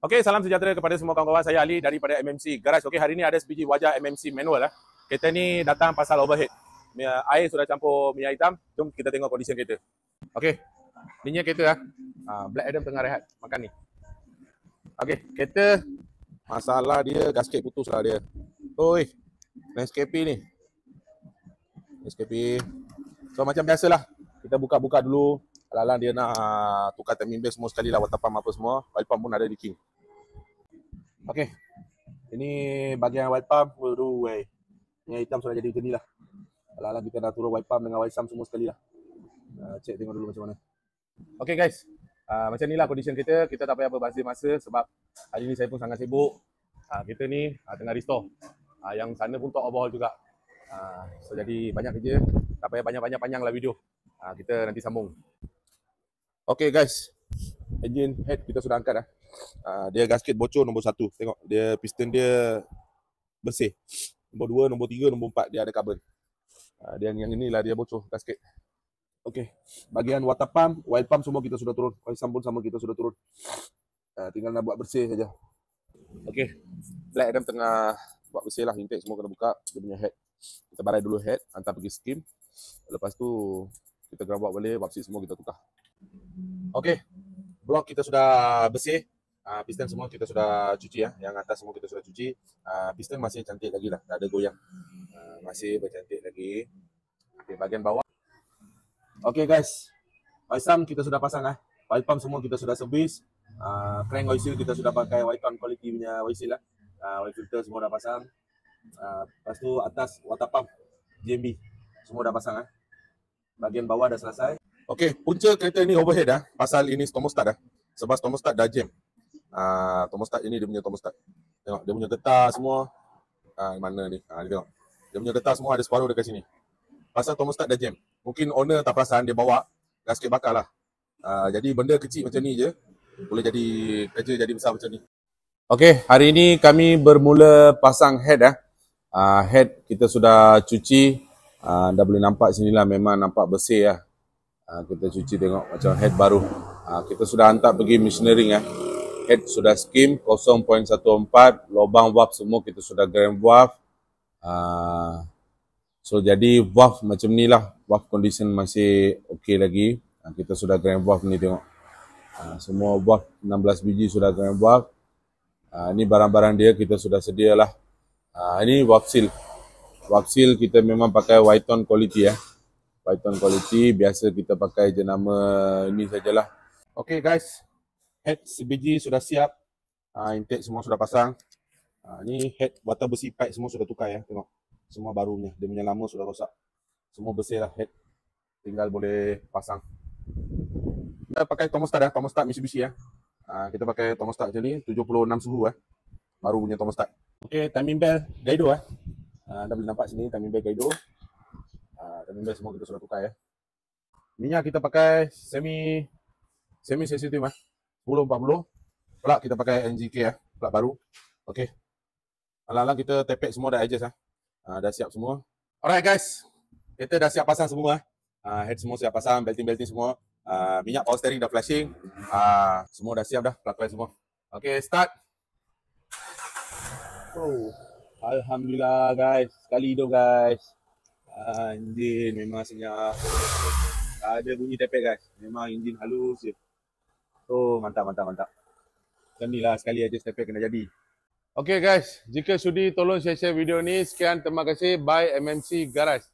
Okey, salam sejahtera kepada semua kawan-kawan. Saya Ali daripada MMC Garage. Okey, hari ni ada sebiji wajah MMC manual lah. Kereta ni datang pasal overhead. Air sudah campur minyak hitam. Jom kita tengok kondisi kereta. Okey, ni kereta lah. Black Adam tengah rehat makan ni. Okey, kereta masalah dia gasket putus lah dia. Oi, landscape ni. Landscape. So macam biasalah. Kita buka-buka dulu. Alang-alang dia nak tukar timing base semua sekali lah, water pump apa semua. Oil pump pun ada leaking. Okey. Ini bahagian oil pump. Waduh, yang hitam sudah jadi geni lah. Alang-alang kita dah turun oil pump dengan oil sump semua sekali lah. Cek tengok dulu macam mana. Okey guys. Macam ni lah condition kita. Kita tak payah berbazir masa sebab hari ni saya pun sangat sibuk. Kita ni tengah restore. Yang sana pun top overhaul juga. So jadi banyak kerja. Tak payah banyak-banyak panjang lah video. Kita nanti sambung. Okey guys. Engine head kita sudah angkat dah. Dia gasket bocor nombor 1. Tengok dia piston dia bersih. Nombor 2, nombor 3, nombor 4 dia ada carbon. Dia yang inilah dia bocor gasket. Okey. Bahagian water pump, oil pump semua kita sudah turun. Oil sump pun sama kita sudah turun. Tinggal nak buat bersih saja. Okey. Black Adam tengah buat bersih lah, intake semua kena buka. Dia punya head. Kita barai dulu head, hantar pergi skim. Lepas tu kita kena buat balik, wapsit semua kita tukar. Okey. Blok kita sudah bersih. Piston semua kita sudah cuci ya. Yang atas semua kita sudah cuci. Piston masih cantik lagi lah, tak ada goyang. Masih bercantik lagi. Okey, bahagian bawah. Okey guys. Oil sump kita sudah pasang lah. Oil pump semua kita sudah servis. Crank oil seal kita sudah pakai Wycon quality punya oil seal lah. Oil filter semua dah pasang. Lepas tu atas water pump JMB semua dah pasang lah. Bahagian bawah dah selesai. Okey, punca kereta ni overhead dah. Pasal ini thermostat dah. Sebab thermostat dah jam. Thermostat ini dia punya thermostat. Tengok dia punya getah semua. Mana ni? Tengok. Dia punya getah semua ada separuh dekat sini. Pasal thermostat dah jam. Mungkin owner tak perasan dia bawa gasket bakar lah. Jadi benda kecil macam ni je boleh jadi kerja jadi besar macam ni. Okey, hari ini kami bermula pasang head dah. Head kita sudah cuci. Dah boleh nampak sinilah memang nampak bersih lah. Kita cuci tengok macam head baru. Kita sudah hantar pergi machinery ya. Head sudah skim 0.14, lubang valve semua kita sudah grand valve. So jadi valve macam ni lah. Valve condition masih okey lagi. Kita sudah grand valve ni tengok. Semua valve 16 biji sudah grand valve. Ini barang-barang dia kita sudah sedialah. Ini valve seal. Valve seal kita memang pakai Wycon quality ya. Wycon quality, biasa kita pakai jenama ini sajalah. Okey guys, head sebiji sudah siap. Intake semua sudah pasang. Ni head water besi pipe semua sudah tukar ya, tengok. Semua barunya, dia punya lama sudah rosak. Semua bersih lah head. Tinggal boleh pasang. Kita pakai thermostat dah, thermostat Mitsubishi ya. Kita pakai thermostat macam ni, 76 suhu baru punya thermostat. Okey, timing bell Gaido Dah boleh nampak sini timing bell Gaido. Timing bell semua kita sudah tukar ya. Minyak kita pakai semi sensitif 1040. Plug kita pakai NGK ya, plug baru. Okey. Alang-alang kita tepek semua dah adjust dah siap semua. Alright guys. Kita dah siap pasang semua head semua siap pasang, belting semua. Minyak power steering dah flashing. Semua dah siap dah, plug semua. Okey, start. Oh, alhamdulillah guys. Sekali hidup guys. Enjin memang senyap. Ada bunyi tepek guys. Memang enjin halus je. Oh, mantap. Macam ni lah sekali aja tepek kena jadi. Okey guys, jika sudi tolong share video ni. Sekian, terima kasih. Bye MMC Garage.